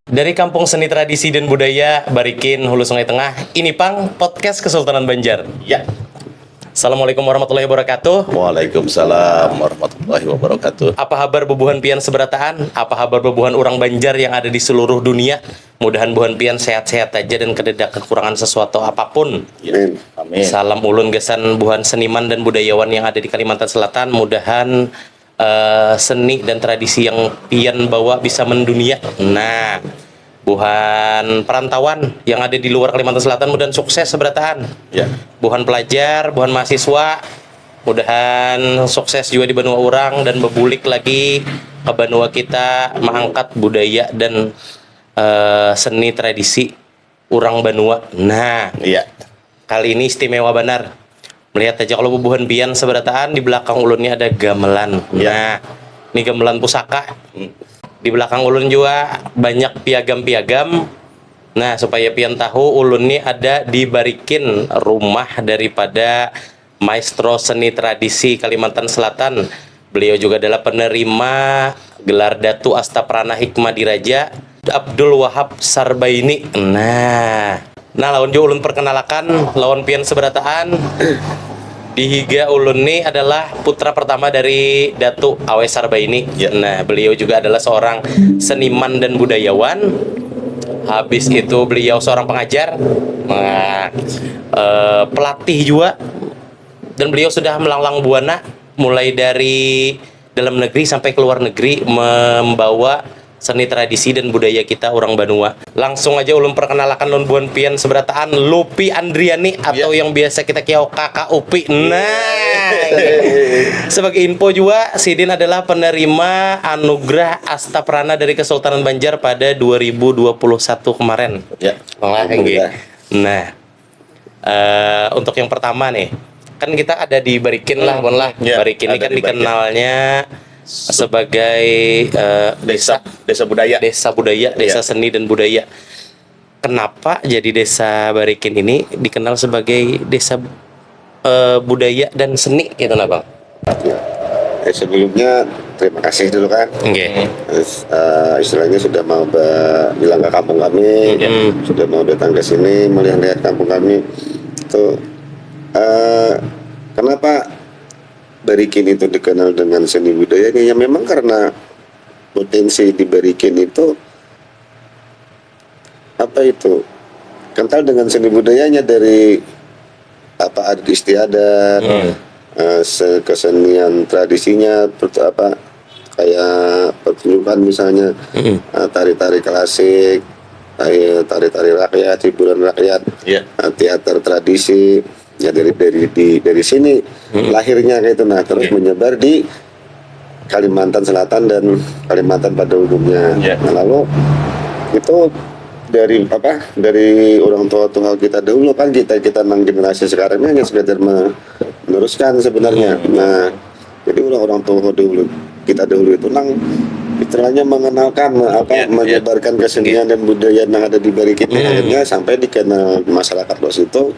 Dari Kampung Seni Tradisi dan Budaya Barikin Hulu Sungai Tengah, ini Pang Podcast Kesultanan Banjar. Ya. Assalamualaikum warahmatullahi wabarakatuh. Waalaikumsalam warahmatullahi wabarakatuh. Apa kabar bebuhan pian seberataan? Apa kabar bebuhan orang Banjar yang ada di seluruh dunia? Mudahan buhan pian sehat-sehat aja dan kededak kekurangan sesuatu apapun. Amin. Amin. Salam ulun gesan buhan seniman dan budayawan yang ada di Kalimantan Selatan. Mudahan seni dan tradisi yang pian bawa bisa mendunia. Nah, buhan perantauan yang ada di luar Kalimantan Selatan mudahan sukses seberataan. Ya. Buhan pelajar, buhan mahasiswa, mudahan sukses juga di benua orang dan bebulik lagi ke benua kita mengangkat budaya dan seni tradisi orang benua. Nah, Iya. kali ini istimewa benar. Melihat aja kalau bubuhan pian seberataan di belakang ulunnya ada gamelan. Nah, ini gamelan pusaka. Di belakang ulun juga banyak piagam-piagam. Nah, supaya pian tahu ulun ini ada di Barikin, rumah daripada maestro seni tradisi Kalimantan Selatan. Beliau juga adalah penerima gelar Datu Astaprana Hikmah Diraja Abdul Wahab Sarbaini. Nah, lawan jo ulun perkenalkan lawan pian seberataan. Dihiga ulun ini adalah putra pertama dari Datu Awe Sarbaini. Ya. Nah, beliau juga adalah seorang seniman dan budayawan. Habis itu beliau seorang pengajar, pelatih juga. Dan beliau sudah melanglang buana mulai dari dalam negeri sampai ke luar negeri membawa seni tradisi dan budaya kita orang Banua. Langsung aja ulun perkenalkan lon buan pian seberataan Lupi Andriani atau yang biasa kita kiau Kakak Upi. Nah, sebagai info juga Sidin adalah penerima anugerah Astaprana dari Kesultanan Banjar pada 2021 kemarin. Ya. Nah, untuk yang pertama nih, kan kita ada di Barikin lah, Bon lah. Ya, Barikin ini ada kan di Barikin. dikenalnya sebagai desa budaya, desa seni dan budaya. Kenapa jadi desa Barikin ini dikenal sebagai desa budaya dan seni gitu lah, Bang? Sebelumnya terima kasih dulu kan. Terus, istilahnya sudah mau bilang ke kampung kami, sudah mau datang ke sini melihat kampung kami. Itu kenapa Barikin itu dikenal dengan seni budayanya? Ya memang karena potensi di Barikin itu kental dengan seni budayanya, dari adat istiadat, kesenian tradisinya, kayak pertunjukan misalnya, tari-tari klasik, tari-tari rakyat, hiburan rakyat, teater tradisi. Ya dari sini lahirnya kayak itu. Nah, terus menyebar di Kalimantan Selatan dan Kalimantan pada umumnya. Nah, lalu itu dari orang tua kita dahulu kan, kita nang generasi sekarang ini hanya sekedar meneruskan sebenarnya. Nah, jadi orang tua kita dahulu itu nang istilahnya mengenalkan menyebarkan kesenian dan budaya yang ada di Barikin. Akhirnya sampai dikenal masyarakat luas itu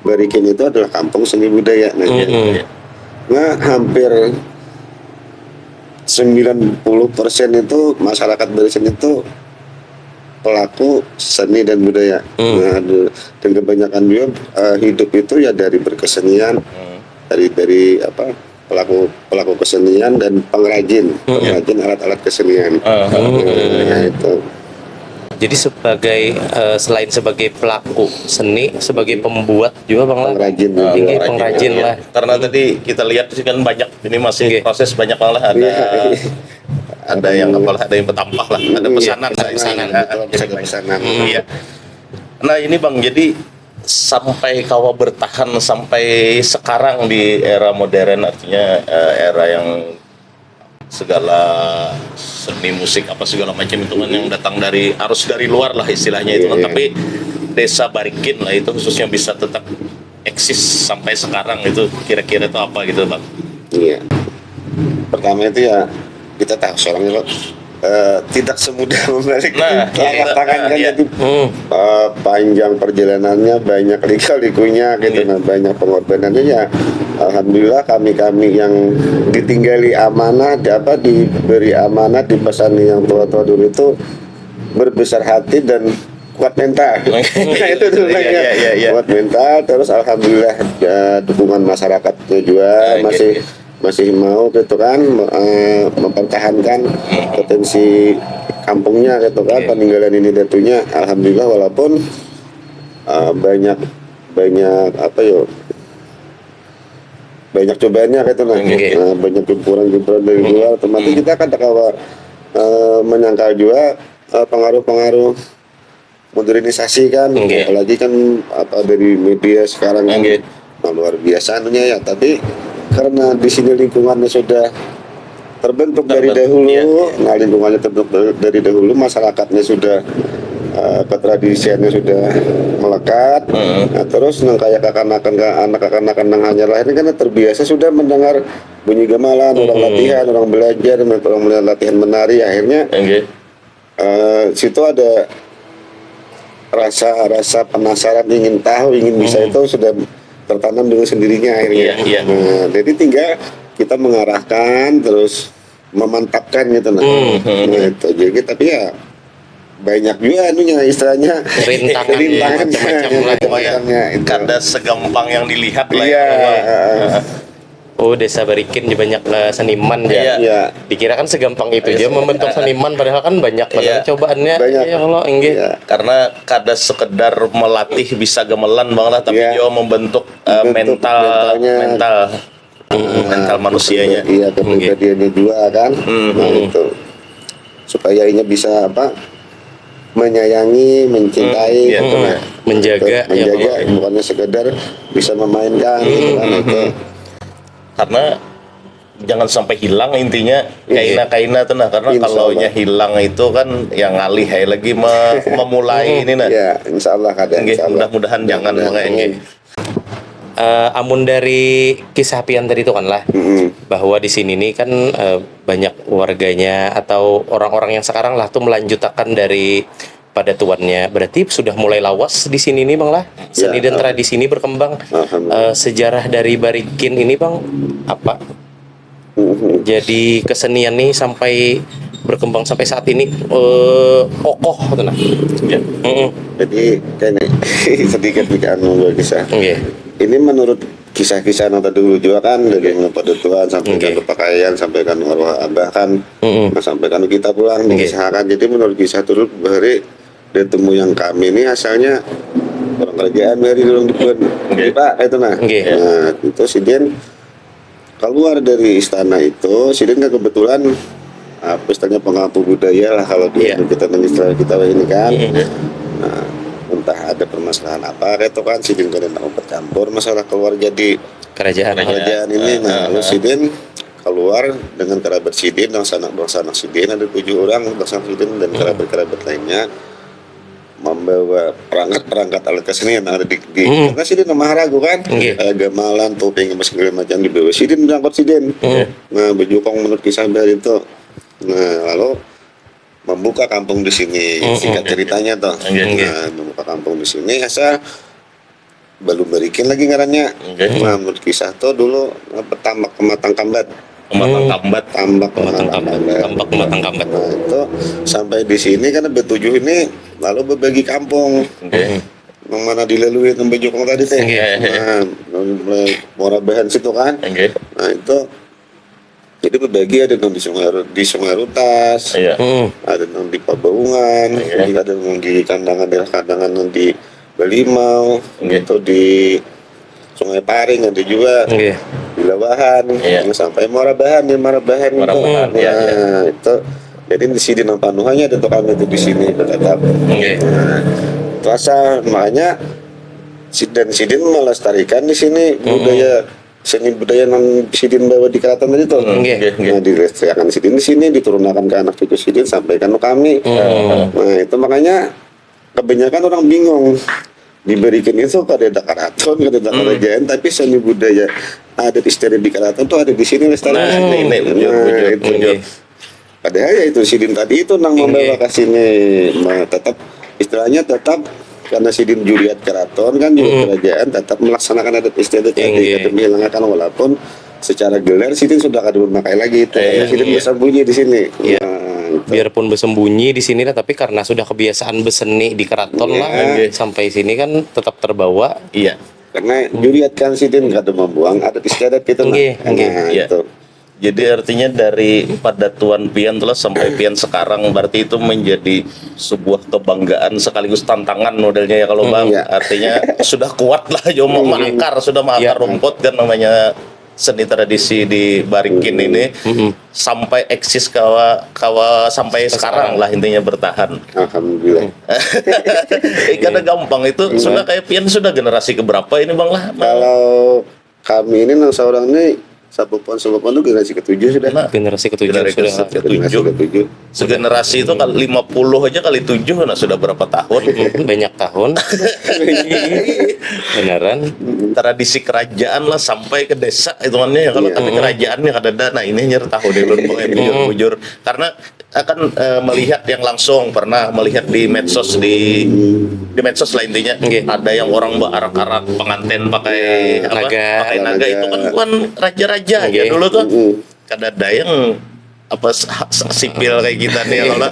Barikin itu adalah kampung seni budaya. Nah, hampir 90% itu masyarakat Barikin itu pelaku seni dan budaya. Nah, dan kebanyakan dia hidup itu ya dari berkesenian, dari pelaku kesenian dan pengrajin alat-alat kesenian. Nah, itu. Jadi selain sebagai pelaku seni, sebagai pembuat juga Bang lah. Pengrajin lah. Karena tadi kita lihat sih kan banyak, ini masih proses banyak lah, ada yang ada yang bertambah lah, ada pesanan. Iya. Nah, ini Bang, jadi sampai kawa bertahan sampai sekarang di era modern, artinya era yang segala seni musik apa segala macam itu kan yang datang harus dari luar lah istilahnya itu kan. Tapi desa Barikin lah itu khususnya bisa tetap eksis sampai sekarang, itu kira-kira itu apa gitu Bang? Iya. Pertama itu ya kita tahu seorang tidak semudah membalik telapak tangan kan, jadi panjang perjalanannya, banyak lika-likunya gitu. Nah, banyak pengorbanannya ya. Alhamdulillah kami yang ditinggali amanah, diberi amanah, dipesani yang tua-tua dulu itu berbesar hati dan kuat mental. Nah, itu dulu Iya. kuat mental. Terus alhamdulillah ya, dukungan masyarakatnya juga masih mau gitu kan mempertahankan potensi kampungnya gitu kan, peninggalan ini tentunya alhamdulillah, walaupun banyak apa yo, banyak cobaannya gitu banyak gempuran dari luar, otomatis kita kan menyangkal juga pengaruh-pengaruh modernisasi kan, apalagi kan apa dari media sekarang kan luar biasa anunya ya, tapi karena di sini lingkungannya sudah terbentuk dari dahulu, nah lingkungannya terbentuk dari dahulu, masyarakatnya sudah ketradisiannya sudah melekat, nah, terus nang kayak anak-anak nang hanya lahir kan terbiasa sudah mendengar bunyi gamelan, orang latihan, orang belajar, orang mulai latihan menari, akhirnya situ ada rasa penasaran, ingin tahu, ingin bisa, itu sudah tertanam dengan sendirinya akhirnya. Nah, jadi tinggal kita mengarahkan terus memantapkan gitu nah itu jadi, tapi ya banyak juga anunya istilahnya rintangannya kada segampang yang dilihat lah ya. Oh, Desa Barikin banyak seniman ya. Dikira kan segampang itu dia membentuk seniman, padahal kan banyak cobaannya. Ya Allah, karena kada sekedar melatih bisa gamelan bang lah, tapi dia membentuk mental manusianya. Iya, kepribadiannya juga kan. Nah, itu supaya ini bisa apa? Menyayangi, mencintai, menjaga, bukannya sekedar bisa memainkan gitu kan, itu. Karena jangan sampai hilang intinya kaina tuh nah, karena kalau nya hilang itu kan yang ngalih lagi memulai ini nah. Ya, insyaallah kadang mudah-mudahan jangan mengenai. Amun dari kisah pian tadi itu kan lah, bahwa di sini nih kan banyak warganya atau orang-orang yang sekarang lah tuh melanjutkan dari pada tuannya, berarti sudah mulai lawas di sini nih bang lah, seni dan tradisi ini berkembang. Sejarah dari Barikin ini bang apa? Jadi kesenian nih sampai berkembang sampai saat ini kokoh gitu nah. Jadi kayaknya sedikit bicara kisah. Ini menurut kisah-kisah nota dulu juga kan, dari pada Tuhan sampaikan ke pakaian, sampaikan arwah abah kan, sampaikan kita pulang dikisahkan. Jadi menurut kisah dulu bahari dari temu yang kami ini asalnya orang kerajaan dari dulu di Pak itu nah. Nah itu Sidin keluar dari istana itu, Sidin kan kebetulan istilahnya pengampu budaya lah kalau kita mengistilah kita ini kan. Nah, entah ada permasalahan apa itu kan Sidin kan mau bercampur masalah keluarga di kerajaan ini. Nah, lalu Sidin keluar dengan kerabat Sidin dan sanak Sidin, ada 7 orang bangsa Sidin dan kerabat lainnya, membawa perangkat alat kesenian yang ada di karena Sidin Maharagu kan, gamelan, topeng, segala macam dibawa Sidin, berangkat Sidin. Nah, berjukong menurut kisah dari itu. Nah, lalu membuka kampung di sini, singkat ceritanya toh. Nah, membuka kampung di sini asal belum Barikin lagi ngarannya. Nah, menurut kisah tuh dulu tambak Pematang Kambat. Tambak Pematang Kambat. Nah, itu sampai di sini kan bertujuh ini, lalu berbagi kampung. Yang mana dilalui tempat Jokong tadi teh. Nah, Morabahan situ kan. Nah, itu jadi berbagi, ada di Sungai Rutas, ada di Pabaungan, ada di kandangan di Balimau, gitu di Sungai Paring ada juga, di Lawahan, sampai Morabahan itu. Nah, itu jadi di sini Panuhanya ada kami itu di sini tetap. Nah, terasa makanya Sidin melestarikan di sini seni budaya non Sidin bawa di keraton tadi tuh. Nah, dilestarikan Sidin di sini, diturunkan ke anak cucu Sidin, sampaikan ke kami. Nah, itu makanya kebanyakan orang bingung. Diberikan itu pada keraton, pada kerajaan, tapi seni budaya adat istiadat di keraton tuh ada di sini lestarikan. Itu. Padahal ya itu Sidin tadi itu nang membawa ke sini, tetap istilahnya karena Sidin juriat keraton kan, juriat kerajaan, tetap melaksanakan adat istiadat tadi, tidak menghilangkan, walaupun secara gelar Sidin sudah kada memakai lagi itu, karena Sidin bersembunyi di sini. Nah, biarpun bersembunyi di sini lah, tapi karena sudah kebiasaan berseni di keraton lah, sampai sini kan tetap terbawa. Iya. Karena juriat kan sidin kada membuang adat istiadat itu nah. Nah, Iya. itu. Jadi artinya dari pada Tuan Pian telah sampai Pian sekarang berarti itu menjadi sebuah kebanggaan sekaligus tantangan modelnya ya kalau Bang. Iya. Artinya sudah kuat lah yo mengakar, sudah mengakar rumput kan namanya seni tradisi di Barikin ini sampai eksis kawa sampai sekarang lah intinya bertahan. Alhamdulillah. Karena gampang itu sudah kayak Pian sudah generasi keberapa ini Bang lah? Kalau kami ini nang seorang ini Sabupon tuh generasi ke-7 sudah. Nah, Generasi ketujuh generasi sudah. Generasi ke-7. Segenerasi itu kali 50 aja kali 7 nah sudah berapa tahun? Banyak tahun. Beneran. Tradisi kerajaan lah sampai ke desa hitungannya ya kalau Iya. tapi kerajaannya kada ada nah ini nyer tahu deh lu bujur karena akan melihat yang langsung pernah melihat di medsos di medsos lah intinya ada yang orang arak-arak pengantin pakai apa Naga. pakai naga itu kan raja-raja ya Oke. dulu tuh kada ada yang apa sipil kayak kita nih kalau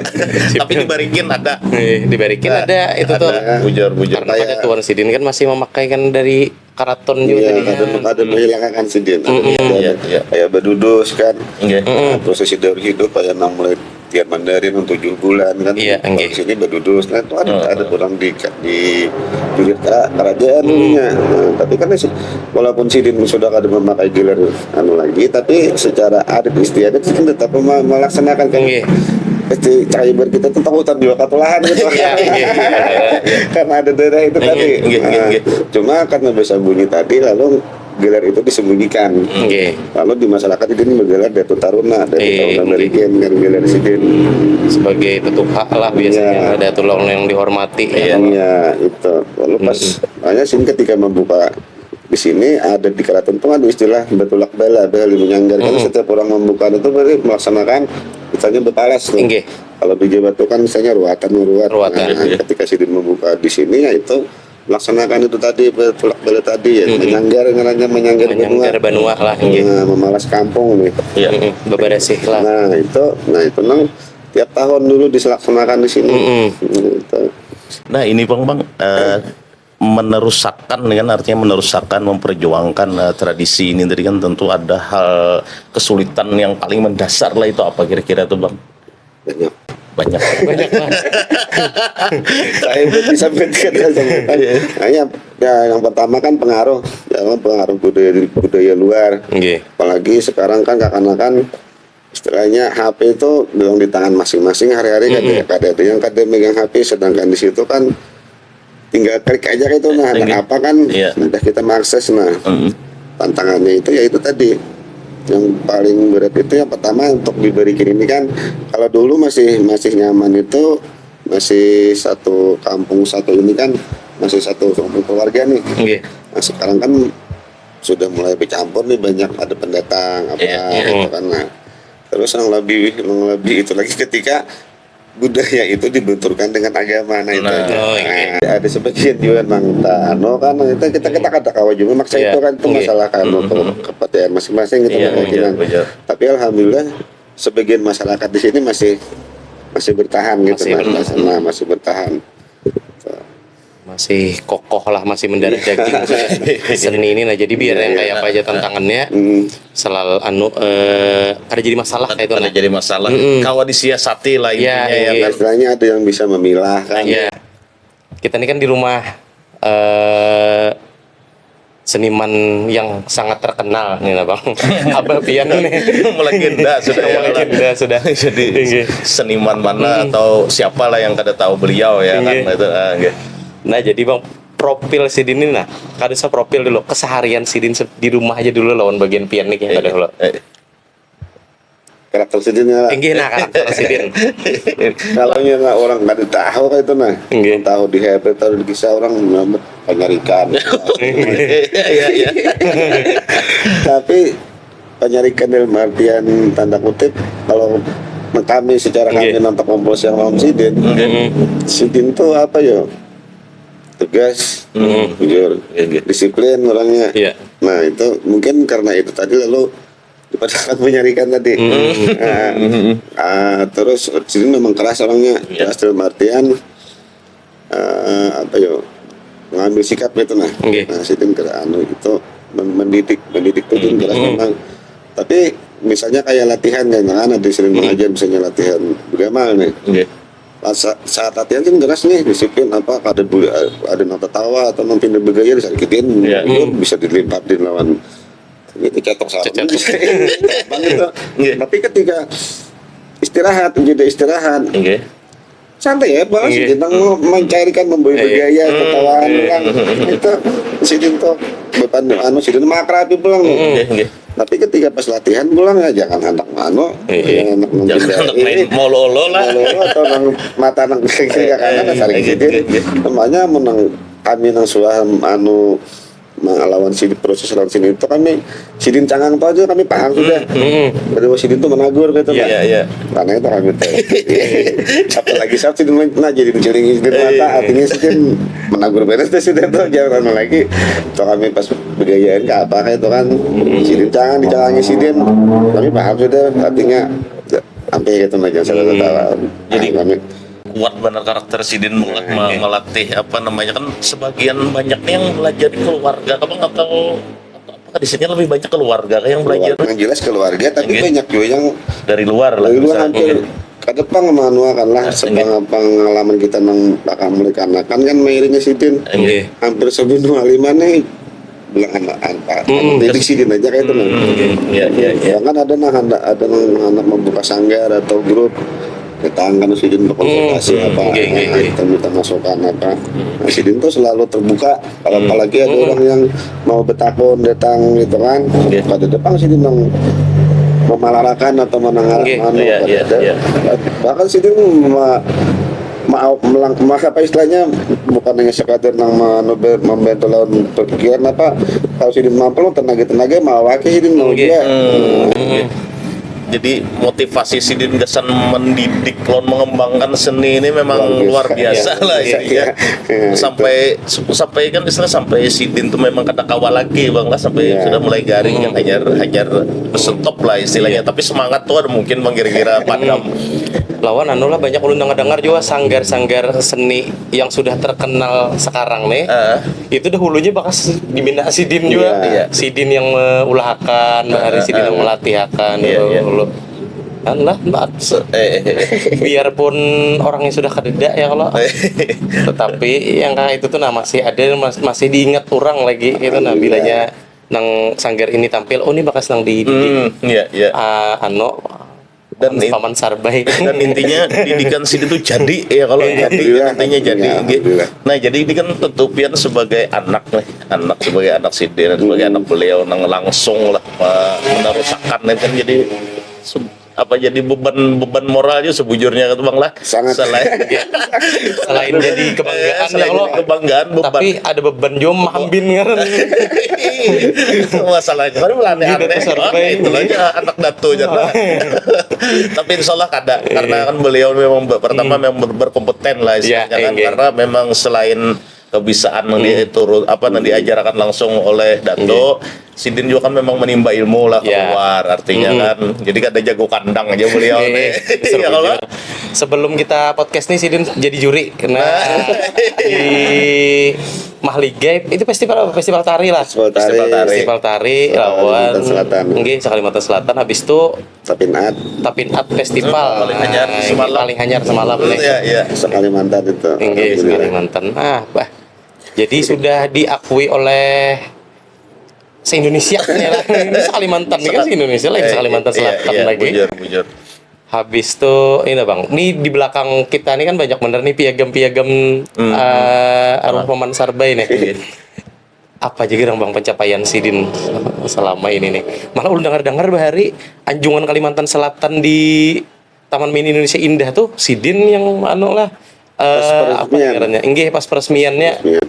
tapi dibarikin ada Dibarikin ada itu tuh. bujur-bujur Karena pada Tuan Sidin kan masih memakai kan dari keraton juga Iya, tadi. ada menghilangkan sidin. Iya, iya. Kayak bedudus kan. Nggih. Prosesi dari hidup kayak nang mulai tiap Mandarin untuk 7 bulan kan. Iya, Kalau nggih. di sini bedudus. Nah, itu ada orang di jurit kerajaan dulunya. Nah, tapi kan walaupun sidin sudah ada memakai gelar lagi, tapi secara adat istiadat sidin tetap melaksanakan kan. Nggih. Pasti caiber kita tuh takutan juga katulahan gitu. Iya, Karena ada daerah itu tadi. Nah, cuma karena bisa bunyi tadi lalu gelar itu disembunyikan. Nggih. Lalu di masyarakat ini bergelar Datu Taruna, Datu Taruna dari Gen, kan gelar sidin. Sebagai tetuha lah biasanya ada tulang yang dihormati. Iya, itu. Lalu pas hanya sini ketika membuka di sini ada di keraton itu ada istilah betulak bela, bela menyanggar. Kan setiap orang membuka itu berarti melaksanakan misalnya bepalas tuh. Nggih. Kalau di Jawa itu kan misalnya ruatan. Ruatan. Nah, ketika sidin membuka di sini ya itu melaksanakan itu tadi betulak bela tadi ya menyanggar Menyanggar Banua lah. Nggih. Nah, memalas kampung nih. Iya. Beberesih lah. Nah itu nang tiap tahun dulu dilaksanakan di sini. Gitu. Nah ini bang meneruskan kan artinya meneruskan memperjuangkan tradisi ini tadi kan tentu ada hal kesulitan yang paling mendasar lah itu apa kira-kira tuh bang? Banyak. Banyak. Saya bisa bedakan. Hanya ya yang pertama kan pengaruh budaya luar. Nggih. Apalagi sekarang kan seakan-akan istilahnya HP itu belum di tangan masing-masing hari-hari ada yang megang HP sedangkan di situ kan tinggal klik aja gitu nah ada apa kan udah kita mengakses nah tantangannya itu ya itu tadi yang paling berat itu yang pertama untuk diberikan ini kan kalau dulu masih nyaman itu masih satu kampung satu ini kan masih satu keluarga nih. Nah sekarang kan sudah mulai bercampur nih banyak ada pendatang apa gitu kan nah terus yang lebih itu lagi ketika budaya itu dibenturkan dengan agama nah itu ada sebagian juga memang kan itu kita kata kawan juga maksa itu kan itu masalah kan untuk kepercayaan masing-masing gitu keyakinan tapi alhamdulillah sebagian masyarakat di sini masih bertahan gitu masih bertahan masih kokoh lah masih mendarah daging seni ini nah jadi biar yang kayak apa aja tantangannya selalu ada jadi masalah kayak itu ada jadi masalah kawa disiasati lah intinya ya kan istilahnya ada yang bisa memilah kan kita ini kan di rumah seniman yang sangat terkenal nih lah bang Abah Pian nih melegenda sudah jadi seniman mana atau siapalah yang kada tahu beliau ya kan itu nah jadi bang profil Sidin ini nah kada usah profil dulu keseharian Sidin di rumah aja dulu lawan bagian Pian nih kayak kada dulu karakter Sidinnya karakter Sidin kalau nggak orang nggak tahu kayak itu nah tahu di HP tahu di kisah orang penyarikan tapi penyarikan dalam artian tanda kutip kalau kami secara kami nonton kompos yang Om Sidin Sidin tuh apa ya tegas, jujur, disiplin orangnya. Iya. Nah itu mungkin karena itu tadi lalu daripada kamu nyarikan tadi. Terus Sidin memang keras orangnya, keras dalam artian apa ya, ngambil sikap itu nah. Nah, Sidin keras itu mendidik itu Sidin keras memang. Tapi misalnya kayak latihan kan ada sering mengajar misalnya latihan Gamal nih. Saat latihan kan keras nih, disiplin apa ada nota tawa atau mungkin bergaya disakitin, bisa dilimpatin lawan itu cetok sarung banget tuh. Tapi ketika istirahat jeda istirahat santai ya bang, kita mau mencarikan bergaya ketawaan pulang itu Sidin tuh beban Sidin makrabi pulang. Tapi ketika pas latihan pulang ya jangan anak jangan main mololo lah atau mata nang kiri kanan saling Sidin namanya menang kami nang suah melawan Sidin, proses lawan Sidin itu kami Sidin cangang tuh aja kami paham sudah. Bahwa Sidin tuh menagur gitu kan. Karena itu kami tahu. Apalagi saat Sidin jadi mencuri Sidin mata, artinya Sidin menagur beres deh sudah tuh jangan lagi. Tuh kami pas bergayaan ke apa itu kan Sidin cangang dicangangi Sidin, kami paham sudah artinya sampai gitu aja salah tahu. Jadi kami kuat benar karakter Sidin melatih apa namanya kan sebagian banyaknya yang belajar di keluarga kamu nggak tahu apakah di sini lebih banyak keluarga yang belajar yang jelas keluarga tapi banyak juga yang dari luar lah hampir ke depan kan lah pengalaman kita nang bakal mulai kanakan kan mayorinya Sidin hampir 125 nih bilang anak didik Sidin aja kayak itu kan ada anak membuka sanggar atau grup kita akan Sidin berkonsultasi apa kita minta masukan apa. Nah, Sidin tuh selalu terbuka kalau apalagi ada orang yang mau bertakun datang gitu kan pada depan Sidin memalarakan atau bahkan Sidin apa istilahnya bukan hanya sekadar membantu lawan pikiran apa kalau Sidin mampu tenaga mau wakil Sidin mau juga. Jadi motivasi Sidin Gasan mendidik lawan mengembangkan seni ini memang luar biasa lah ya. Sampai kan istilah sampai Sidin tuh memang kata kawal lagi bang lah sampai sudah mulai garing yang hajar stop lah istilahnya. Tapi semangat tuh ada mungkin bang kira-kira padam. Lawan lah banyak ulun dengar juga sanggar-sanggar seni yang sudah terkenal sekarang nih. Itu dahulunya bekas dibina Sidin juga. Sidin yang mengulahkan, hari Sidin yang melatihakan dulu. Kan lah biarpun orangnya sudah kededa ya kalau tetapi yang kayak itu tuh masih ada masih diingat orang lagi itu bilanya nang sanggar ini tampil ini bekas nang di dan Paman Sarbai dan intinya didikan Sidin itu jadi ya kalau jadi intinya jadi nah jadi ini kan tentu pian sebagai anak sebagai anak Sidin sebagai anak beliau nang langsung lah meneruskan kan jadi apa jadi beban moralnya sebujurnya kata bang lah selain jadi kebanggaan kebanggaan beban tapi ada beban juga mambin kan masalahnya kan aneh-aneh itu aja anak datunya tapi insyaallah karena kan beliau memang pertama memang berkompeten lah istilahnya kan karena memang selain kebisaan yang diajarkan langsung oleh Dato Sidin juga kan memang menimba ilmu lah keluar artinya kan jadi ada jago kandang aja beliau nih sebelum kita podcast nih Sidin jadi juri karena di Mahligai itu festival tari lah festival tari lawan Kalimantan Selatan habis itu Tapinat festival paling hanyar semalam nih Kalimantan itu Kalimantan jadi sudah diakui oleh se-Indonesia ya Kalimantan ini kan se-Indonesia lagi Kalimantan Selatan lagi. Bujur. Habis tuh ini bang, ini di belakang kita ini kan banyak bener nih piagam arwah Paman Sarbai nih. Apa aja bang pencapaian Sidin selama ini nih? Malah udah dengar bahari anjungan Kalimantan Selatan di Taman Mini Indonesia Indah tuh Sidin yang apa namanya? Pas peresmiannya.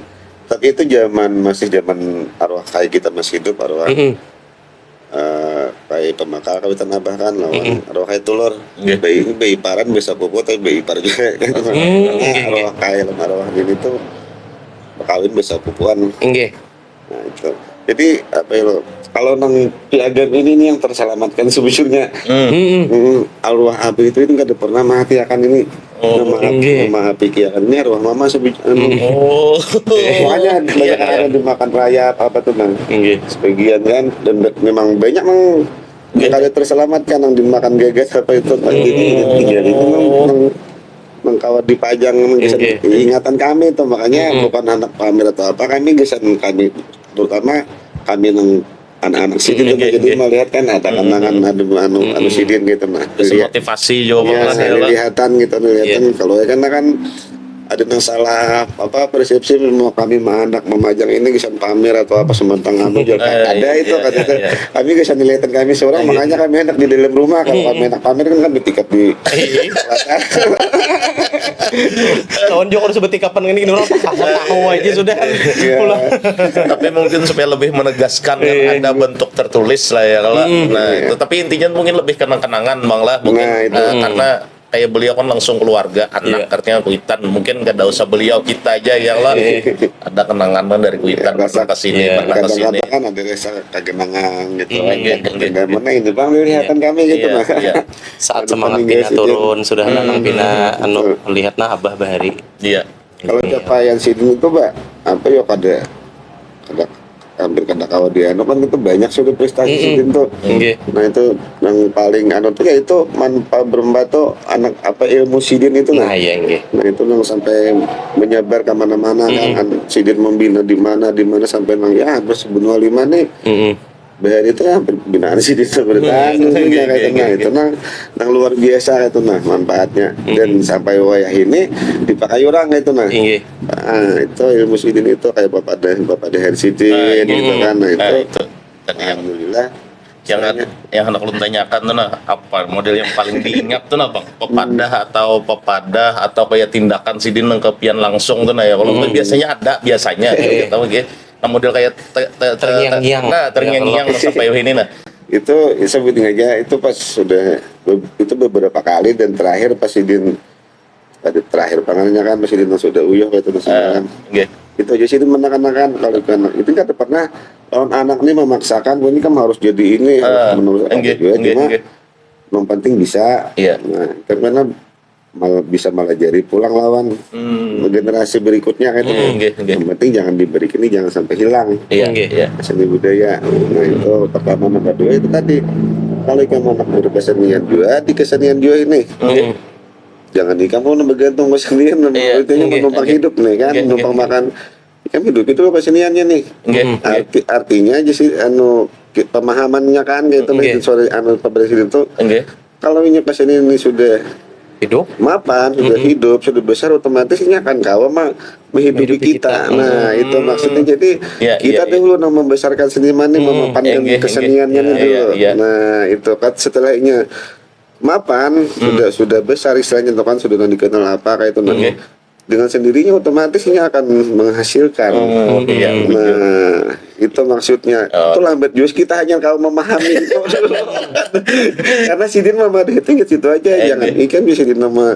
Tapi itu masih zaman arwah kayak kita masih hidup arwah kayak pemakal kawitan abah kan lawan arwah kayak tulur bayi paran bisa bobo tapi bayi par juga arwah kayak arwah ini tuh kawin bisa pupuan nah itu Jadi apa ya lo? Kalau nang piagam ini nih yang terselamatkan sebetulnya. Arwah abi itu nggak ada pernah mati akan ini. nggih. Nama api kiakan ini arwah mama sebetulnya. Oh. Makanya banyak Iya, yang ada dimakan rayap apa tuh bang. Nggih. Sebagian kan dan memang banyak mang yang ada terselamatkan yang dimakan gegas apa itu pagi ini itu mengkawat dipajang Oke. ingatan kami itu makanya bukan anak pamer atau apa kami gesan kami terutama kami yang anak-anak sidin itu jadi melihat kan ada kenangan ada anu sidin gitu nah Bisa motivasi juga ya Bang, saya lah. lihatan gitu lihatan kalau ya karena kan ada yang salah apa persepsi mau kami anak memajang ini bisa pamer atau apa sementang anu ada itu iya, kata iya. kami bisa nilaikan kami seorang makanya kami enak di dalam rumah kalau kami enak pamer kan bertikat di Tahun juga harus seperti kapan ini orang tahu aja sudah. Pulang. Tapi mungkin supaya lebih menegaskan kan ada bentuk tertulis lah ya kalau nah itu tapi intinya mungkin lebih kenang-kenangan Bang lah mungkin Nah, itu. karena kayak beliau kan langsung keluarga anak artinya Kuitan mungkin gak ada usah beliau kita aja yang lah ada kenangan dari Kuitan rasa pernah kesini pernah kesini kadang-kadang kan ada rasa kegenangan gitu Iya, iya, iya. mana ini bang lihatan kami gitu Iya, nah iya. Saat Aduh, semangat paling Pina guys, turun sudah nanang Pina anu Betul. lihat nah Abah Bahari. iya kalau capaian sidin itu mbak apa ya kada hampir kada kawa dia anu kan itu banyak sudah prestasi sidin tuh Nggih. nah itu yang paling anu tuh ya itu manfaat berempat tuh anak apa ilmu sidin itu Nah, iya nggih. nah itu yang sampai menyebar kemana-mana kan sidin membina di mana sampai nang ya bersebenua lima nih bahari itu ya pembinaan sidin sebenarnya itu nang luar biasa itu nah manfaatnya dan sampai wayah ini dipakai orang itu nah Nggih. itu ilmu sidin itu kayak bapak Deher sidin gitu kan nah nah itu itu tadi yang alhamdulillah yang anak lu tanyakan tuh nah apa model yang paling diingat tuh nah Bang pepadah atau kayak tindakan sidin nangkepian langsung tuh nah ya kalau biasanya gitu gitu nah model kayak Terngiang-ngiang. nah terngiang-ngiang sampai ini nah itu sebutin aja itu pas sudah itu beberapa kali dan terakhir pas sidin tadi terakhir pangannya kan pas sidin sudah uyuh itu kan nggih. itu aja sih itu menekan-nekan kalau kan itu kan pernah lawan anak ini memaksakan ini kan harus jadi ini harus menurut aku nggih, juga nggih, cuma nggih. yang penting bisa Iya. nah karena malah jadi pulang lawan generasi berikutnya kan nggih, nggih. yang penting jangan diberi ini jangan sampai hilang Iya, Nggih. iya. seni budaya nah itu pertama nomor dua itu tadi kalau kamu anak berkesenian juga di kesenian juga ini jangan di kamu bergantung kesenian Iya, itu yang menumpang hidup nih kan Nggih, numpang nggih. makan kan hidup itu keseniannya nih Nggih, artinya aja sih pemahamannya kan gitu Nggih. sore Pak Presiden itu nggih. kalau ini kesenian ini sudah Hidup. mapan sudah hidup sudah besar otomatis ini akan kawa mah menghidupi Menghidupi kita. kita. Nah itu maksudnya jadi Iya, kita iya, dulu yang membesarkan seniman ini memapankan Enggih, keseniannya enggih. dulu. Iya, iya. Nah itu kan setelahnya mapan sudah besar istilahnya itu kan sudah dikenal apa kayak itu nanti dengan sendirinya otomatis ini akan menghasilkan. Iya. Nah itu maksudnya itu lambat jus kita hanya kau memahami itu karena sidin mama itu gitu aja jangan ikan bisa di nama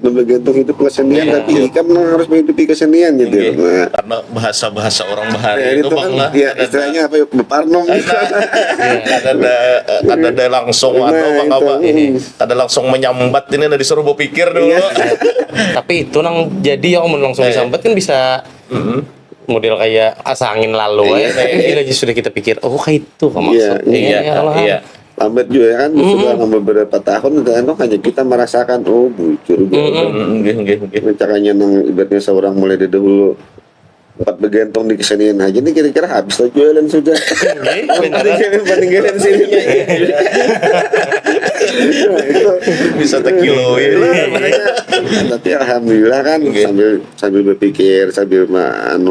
gantung hidup kesenian tapi ikan harus menghidupi kesenian gitu nah Karena bahasa orang ya, bahari itu itu Bang kan lah. ya istilahnya apa ya beparnom ada langsung Nah, atau Bang itu. apa ada langsung menyambat ini udah disuruh berpikir dulu. Iya. Tapi itu nang jadi ya om langsung disambat kan bisa model kayak asa angin lalu ya. Gila aja sudah kita pikir oh kayak itu maksudnya. Iya, Ya Allah. iya. lambat juga kan sudah beberapa tahun dan hanya kita merasakan oh bujur Nggih. caranya nang ibaratnya seorang mulai dari dahulu tempat bergantung di kesenian aja ini kira-kira habis lah jualan sudah bandingin sini itu Bisa tekiloin. tapi alhamdulillah kan sambil berpikir sambil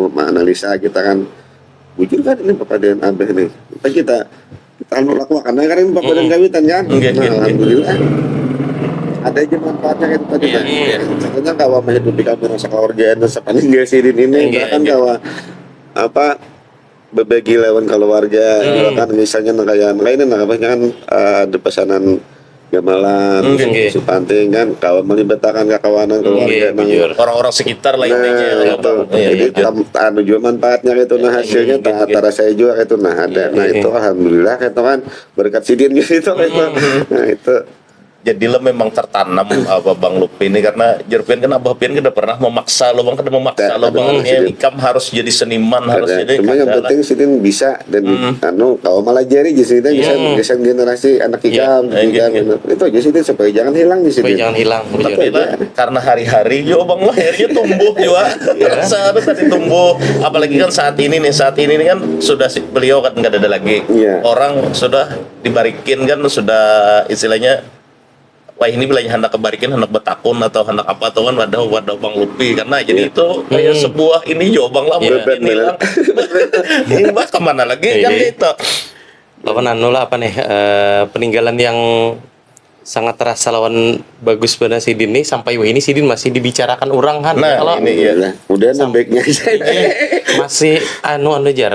menganalisa kita kan bujur kan ini bapak dan abah nih kita anu lakukan karena kan ini bapak dan kawitan kan alhamdulillah ada aja manfaatnya kayak tadi kan contohnya kalau menghidupi kami rasa keluargaan dan sepanjang sidin ini bahkan kalau apa berbagi lawan keluarga juga kan misalnya kayak lainnya kan ada pesanan gamelan, Nggih. si panting kan kawan melibatkan kakawanan keluarga nang bujur. Orang-orang sekitar lah intinya. nah itu Iya, jadi iya. anu juga manfaatnya itu nah hasilnya antara saya juga itu nah ada nah itu alhamdulillah itu kan berkat sidin gitu itu nah itu Jadi lo memang tertanam Bang Lupi ini karena Jerpin kan Abah Pin kan udah pernah memaksa lo Bang, kan memaksa lo Bang, ya, Ikam harus jadi seniman, harus ada. jadi Cuma yang kagak lah. penting sidin bisa dan anu kalau malah jari jadi bisa generasi anak ikam Iya. itu aja sidin supaya jangan hilang di Supaya sidin jangan hilang bujur. Tapi lah, karena hari-hari yo Bang lahirnya tumbuh juga. Seharusnya tadi tumbuh. Apalagi kan saat ini nih kan sudah beliau kan nggak ada lagi. Iya. Orang sudah dibarikin kan sudah istilahnya wah ini bilangnya hendak kebarikin hendak betakun atau hendak apa atau kan wadah Bang Lupi karena jadi itu kayak sebuah ini yo Bang lah Beban, ini hilang. Ini Bang kemana lagi kan Iya. itu. Lawan anu lah apa nih peninggalan yang sangat terasa lawan bagus pada Sidin nih sampai wah ini Sidin masih dibicarakan orang kan. Nah, Kalau ini ya. Nah, udah nambahnya masih anu jar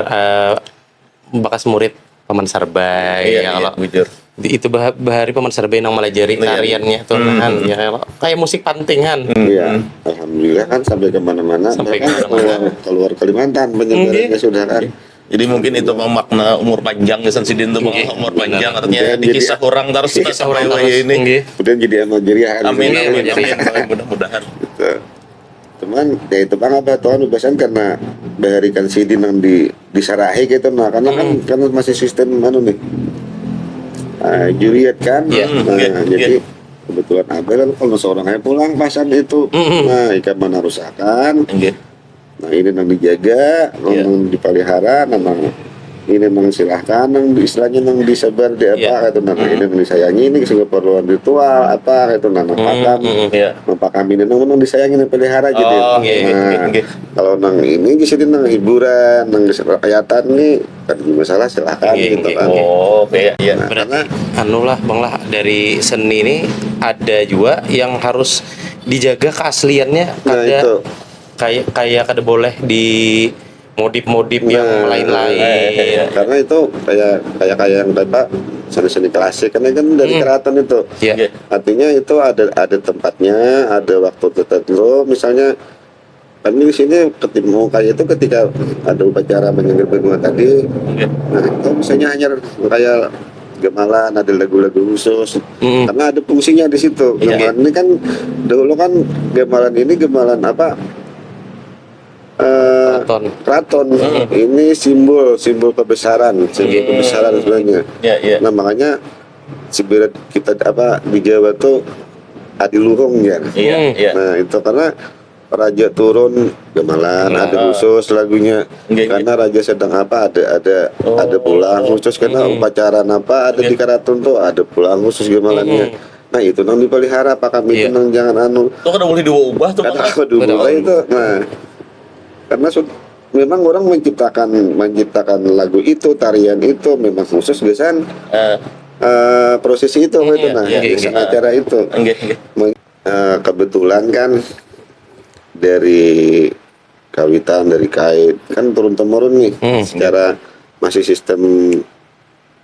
bekas murid Paman Sarbay Iya, ya kalau bujur. itu bahari Paman Sarbay nang melajari Iya. tariannya tuh kan ya kalau kayak musik pantingan. Iya, alhamdulillah kan sampai kemana-mana. Sampai bahkan kemana-mana. keluar Kalimantan penyebarannya sudah kan. Jadi mungkin itu Bang makna umur panjang ya Sidin tuh Bang umur panjang artinya Jadi- dikisah orang terus sampai Orang wah terus, ini. nggih. Kemudian jadi amal jariah. Amin Iya, amin iya. amin mudah-mudahan. Gitu. Cuman ya itu bang apa Tuhan ubasan karena baharikan sidin yang disarahi gitu nah karena kan masih sistem anu nih juriat kan Iya, nah iya, jadi kebetulan ada kan kalau seorang yang pulang pasan itu nah ikan mana rusakan Nggih. nah ini nang dijaga Iya. nang dipelihara nang ini nang silahkan nang istilahnya nang disebar di apa Iya. gitu nah ini nang disayangi ini keperluan ritual apa gitu nah nang pakam Iya. pakam ini nang disayangi nang pelihara jadi Oh, nah nggih. kalau nang ini di sini nang hiburan nang rakyatan nih kan masalah silahkan Iya, gitu iya, kan iya. Oh, iya iya. nah, Berarti anu lah Bang lah dari seni ini ada juga yang harus dijaga keasliannya nah kada itu kayak kada boleh di modif-modif yang Nah, lain-lain. karena itu kayak yang apa seni-seni klasik kan dari keraton itu Ya. Nggih. artinya itu ada tempatnya ada waktu tertentu misalnya kami di sini ketemu kayak itu ketika ada upacara menyengir benua tadi Nggih. nah itu misalnya hanya kayak gamelan ada lagu-lagu khusus karena ada fungsinya di situ Iya. gamelan ini kan dulu kan gamelan ini gamelan apa Keraton. keraton ini simbol kebesaran sebenarnya Iya iya. nah makanya sebenarnya kita apa di Jawa tuh adiluhung ya Iya iya. nah itu karena raja turun gamelan ada khusus lagunya Nggih, karena raja sedang apa ada pulang khusus karena upacara apa ada di keraton tuh ada pulang khusus gamelannya nah itu nang dipelihara pak kami itu Iya. nang jangan anu Itu kan boleh diubah tuh karena Bang. aku dulu itu nah karena memang orang menciptakan lagu itu tarian itu memang khusus biasanya Eh, prosesi itu gitu nah iya, biasa iya. acara itu nggih nggih. kebetulan kan dari kawitan dari kait kan turun temurun nih secara masih sistem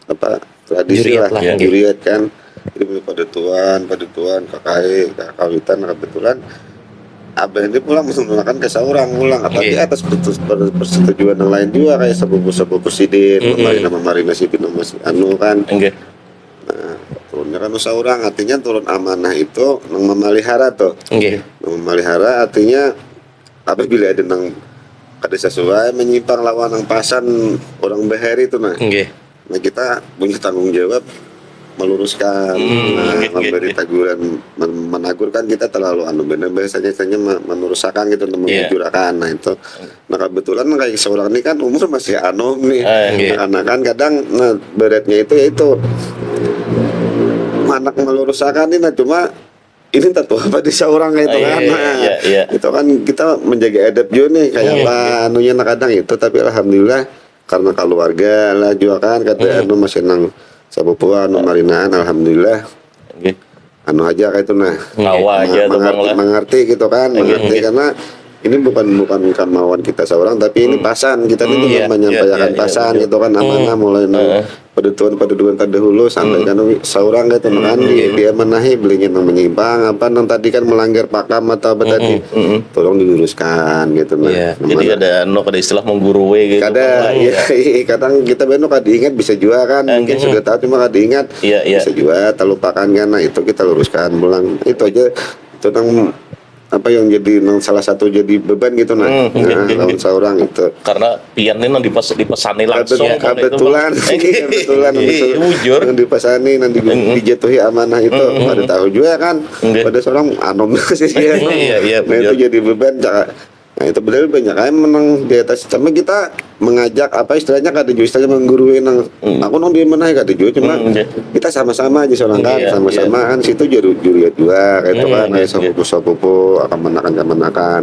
apa tradisi Juriat lah lah, juriat kan jadi pada tuan kakai kawitan kebetulan abah ini pulang menggunakan ke seorang pulang tapi Iya. atas persetujuan yang lain juga kayak sepupu sidin mari sidin anu kan Nggih. nah turunnya kan seorang artinya turun amanah itu nang memelihara tuh Nggih. memelihara artinya apabila ada nang kada sesuai menyimpang lawan nang pasan orang bahari itu nah Nggih. nah kita punya tanggung jawab meluruskan memberi teguran menagurkan kita terlalu anu benar biasanya menurusakan gitu menjurakan nah itu nah kebetulan kayak seorang ini kan umur masih anu nih karena kan kadang nah beratnya itu yaitu anak meluruskan ini nah cuma ini tentu apa di seorang itu kan nah, itu kan kita menjaga adab juga nih kayak apa anunya nah kadang itu tapi alhamdulillah karena keluarga lah juga kan kata anu masih nang sapupuan marinaan alhamdulillah Nggih. anu aja kayak itu nah Ngawa aja tuh Bang lah. mengerti gitu kan mengerti karena ini bukan kemauan kita seorang, tapi ini pasan kita ini juga menyampaikan pasan gitu kan, amanah mulai paduan terdahulu sampai kan seorang gitu kan dia menahi belinya yang menyimpang apa nang tadi kan melanggar pakam atau apa tadi tolong diluruskan gitu jadi ada istilah menggurui gitu kadang kita benar kada ingat bisa juga kan mungkin sudah tahu cuma kada ingat bisa juga terlupakan kan, nah itu kita luruskan pulang itu aja itu nang apa yang jadi salah satu jadi beban gitu lawan seorang itu karena pian ini dipesani langsung kebetulan bujur yang dipesani nanti dijatuhi amanah itu pada tahu juga kan pada seorang anom sih nah itu jadi beban. Nah itu benar banyak kan menang di atas sama kita mengajak apa istilahnya kada juga istilahnya menggurui nang aku nong dia menaik kada juga cuma kita sama-sama aja seorang kan sama-sama kan situ juri juga kayak itu kan kayak sapu-sapu akan menakan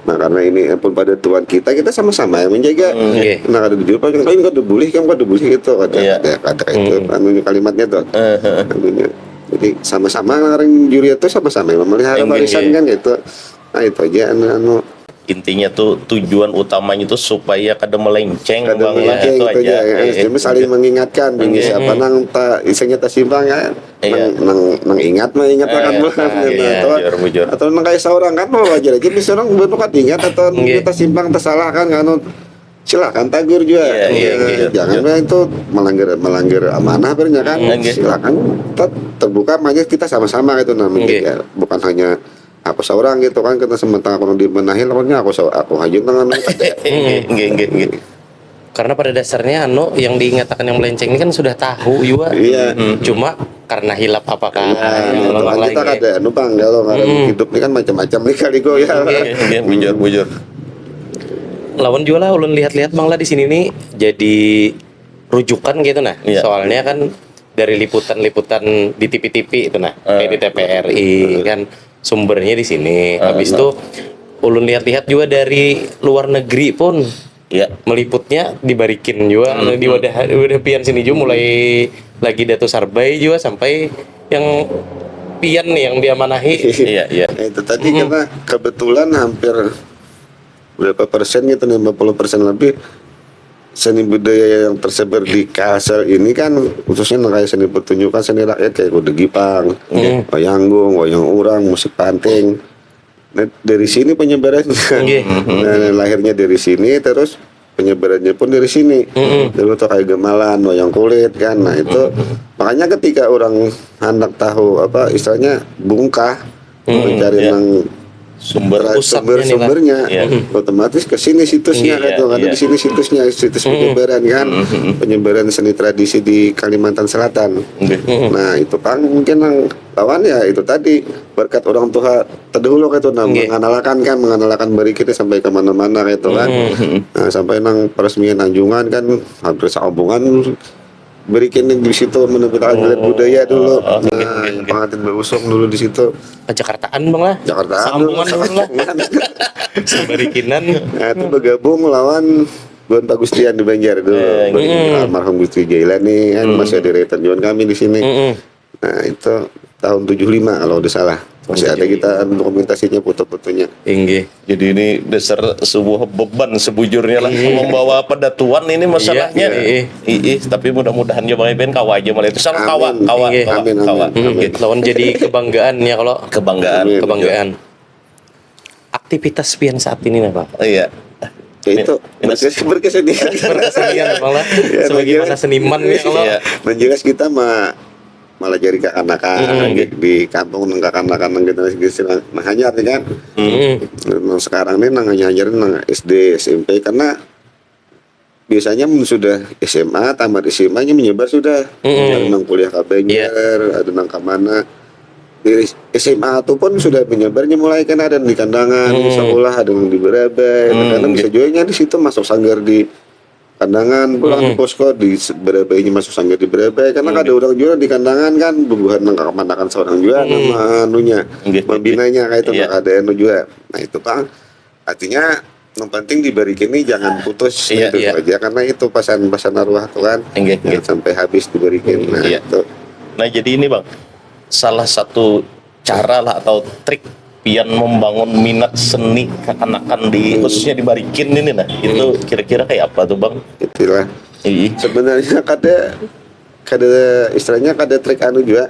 nah karena ini pun pada tuan kita sama-sama yang menjaga nah kada jujur pak ini kada boleh gitu ada itu kalimatnya tuh jadi sama-sama orang juri itu sama-sama memelihara warisan kan gitu. Nah itu aja intinya tuh tujuan utamanya itu supaya kada melenceng bang itu aja ya. Saling mengingatkan siapa nang isinya tersimpang ya nang ingat akan atau nang kayak seorang kan wajar aja bisa orang benar kan ingat atau kita simpang tersalah kan silakan tagur juga jangan itu melanggar amanah bernya kan silakan terbuka aja kita sama-sama gitu namanya bukan hanya aku seorang gitu kan kita sementara kalau dibenahi lawannya aku hajung tangan karena pada dasarnya yang diingatkan yang melenceng ini kan sudah tahu juga cuma karena hilap apakah kita kada numpang kalau hidup ini kan macam-macam nih kali go bujur lawan juga lah ulun lihat-lihat bang lah di sini nih jadi rujukan gitu soalnya kan dari liputan-liputan di TV-TV itu kayak di TVRI kan sumbernya di sini. Habis itu ulun lihat-lihat juga dari luar negeri pun meliputnya dibarikin juga di wadah pian sini juga mulai lagi Datu Sarbai juga sampai yang pian nih yang diamanahi. Itu tadi karena kebetulan hampir berapa persen gitu 50% lebih seni budaya yang tersebar di Kalsel ini kan khususnya kayak seni pertunjukan seni rakyat kayak kuda gipang, wayanggung, wayang urang, musik panting. Nah, dari sini penyebarannya. Nah, lahirnya dari sini terus penyebarannya pun dari sini. Dulu tuh kayak gemalan, wayang kulit kan. Nah, itu makanya ketika orang hendak tahu apa istilahnya bungkah mencari sumbernya otomatis ke sini situsnya kan ada di sini situs penyebaran kan penyebaran seni tradisi di Kalimantan Selatan. Nah itu kan mungkin yang lawan ya itu tadi berkat orang tua terdahulu itu mengenalkan bari kita sampai kemana-mana gitu kan. Nah sampai nang peresmian Anjungan kan hampir sehubungan berikan di situ menunjukkan budaya dulu. Pengantin berusung dulu di situ. Jakartaan bang lah. Sambungan dulu lah. Berikinan. Nah itu bergabung lawan Gon Pagustian di Banjar dulu. Almarhum Gusti Jailani kan masih ada retan kami di sini. Nah itu tahun 75 kalau udah salah. Masih ada kita dokumentasinya foto-fotonya. Jadi ini dasar sebuah beban sebujurnya lah membawa pedatuan ini masalahnya. Tapi mudah-mudahan ya Bang Iben kawa aja malah itu sama kawa. Lawan jadi kebanggaan ya kalau kebanggaan. Aktivitas pian saat ini nih Bang. Itu berkesenian Bang lah. Sebagaimana seniman ya kalau menjelas kita malah jadi kakak-kakak di kampung kakak-kakak gitu nah hanyar nih kan sekarang nih hanyar nang SD SMP karena biasanya sudah SMA tamat SMA nya menyebar sudah ada nang kuliah ke Banjar ada nang kemana di SMA itu pun sudah menyebarnya mulai kan ada di kandangan di sekolah ada yang di Berabai karena bisa juga di situ masuk sanggar di kandangan pulang di posko di Berabai ini masuk sanggar di Berabai karena ada orang juga di kandangan kan bubuhan nang kemandakan seorang juga nama anunya membinanya kayak itu ada anu juga. Nah itu Bang artinya yang penting diberikan ini jangan putus gitu aja karena itu pasan arwah tuh kan sampai habis diberikan. Nah jadi ini Bang salah satu cara lah atau trik pian membangun minat seni kekanakan di khususnya di Barikin ini nah itu kira-kira kayak apa tuh bang? Itulah Iya. sebenarnya kada istilahnya kada trik anu juga.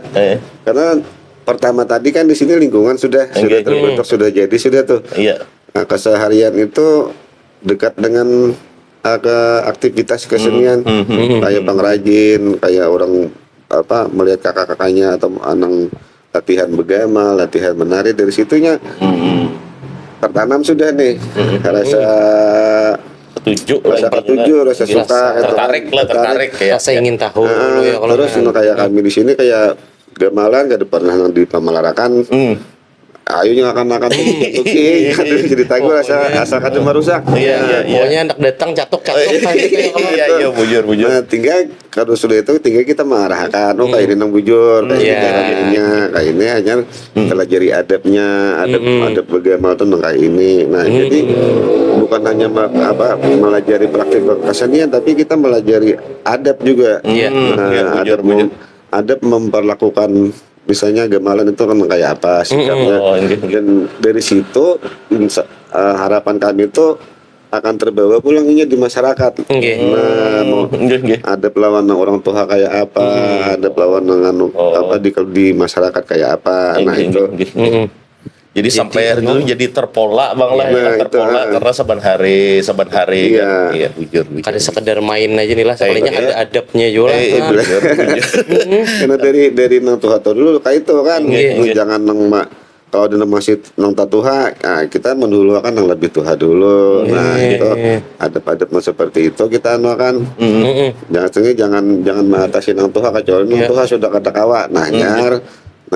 Karena pertama tadi kan di sini lingkungan sudah terbentuk, sudah jadi sudah tuh. Iya. Nah, keseharian itu dekat dengan ke aktivitas kesenian kayak pengrajin, kayak orang melihat kakak-kakaknya atau anak latihan begama, latihan menari, dari situnya tertanam sudah nih rasa rasa suka, tertarik ya. Rasa ingin tahu dulu ya kalau terus kayak kami di sini kayak gamelan gak ada pernah di Pamalarakan. Ayo yang akan oke cerita gue rasa kada merusak. Pokoknya anak datang catok-catok iya bujur. Nah, tinggal kalau sudah itu tinggal kita mengarahkan kayak ini nang bujur, kayak ini caranya, kayak ini hanya pelajari adabnya, adab bagaimana tuh kayak ini. Nah, jadi bukan hanya melajari praktik kesenian, tapi kita melajari adab juga. Adab memperlakukan misalnya gamelan itu kan kayak apa sikapnya, dan dari situ harapan kami itu akan terbawa pulangnya di masyarakat. Ada lawan orang tua kayak apa, ada lawan dengan di masyarakat kayak apa. Nah itu. Jadi sampai dulu jadi terpola bang lah, terpola karena saban hari iya bujur. Ada sekedar main aja nih lah, soalnya ada adabnya juga. Karena dari nang tuha dulu kayak itu kan, jangan nang kalau dia masih nang tatuha, kita mendulukan yang lebih tuha dulu. Nah itu adab-adab seperti itu kita kan. Jangan mengatasi nang tuha kecuali nang tuha sudah kata kawa. Nah